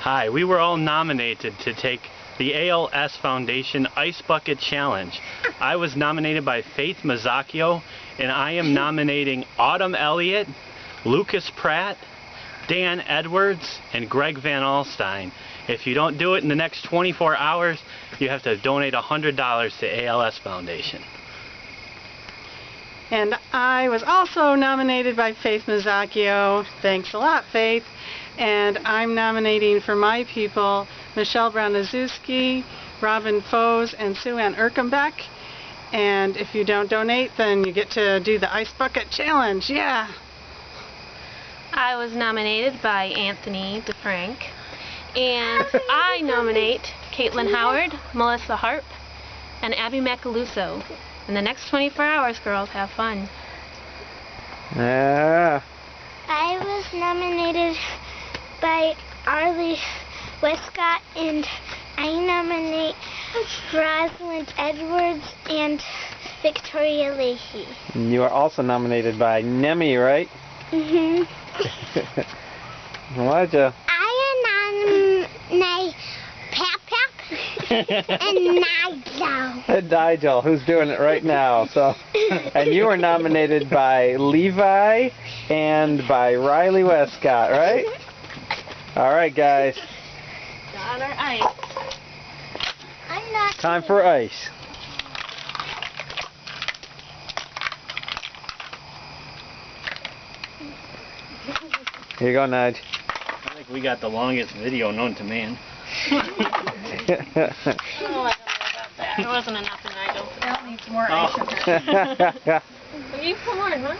Hi, we were all nominated to take the ALS Foundation Ice Bucket Challenge. I was nominated by Faith Mazzacchio, and I am nominating Autumn Elliott, Lucas Pratt, Dan Edwards, and Greg Van Alstyne. If you don't do it in the next 24 hours, you have to donate $100 to ALS Foundation. And I was also nominated by Faith Mazzacchio. Thanks a lot, Faith. And I'm nominating for my people Michelle Brown-Nazewski, Robin Foes, and Sue Ann Erkenbeck. And if you don't donate, then you get to do the Ice Bucket Challenge. Yeah! I was nominated by Anthony DeFrank. And I nominate Caitlin Howard, Melissa Harp, and Abby Macaluso. In the next 24 hours, girls, have fun. Yeah. I was nominated by Arlie Westcott, and I nominate Rosalind Edwards and Victoria Leahy. You are also nominated by Nemi, right? Mm-hmm. Elijah. I nominate Pap and Nigel. And Nigel, who's doing it right now. So, and you were nominated by Levi and by Riley Westcott, right? All right, guys. Got our ice. I'm not. Time for ice. Here you go, Nige. I think we got the longest video known to man. Oh, I don't know about that. It wasn't enough for Nigel. That needs more ice in there. You put more in, huh?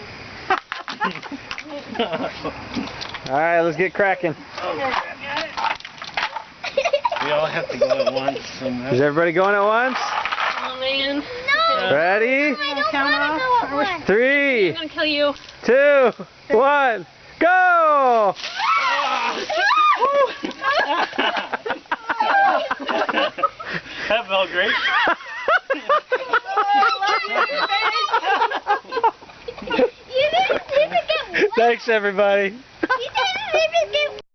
All right, let's get cracking. We all have to go at once. Is everybody going at once? Oh, man. No! Ready? I don't want to go at once. 3, I'm going to kill you. 2, 1, go! That felt great. You didn't get one. Thanks, everybody.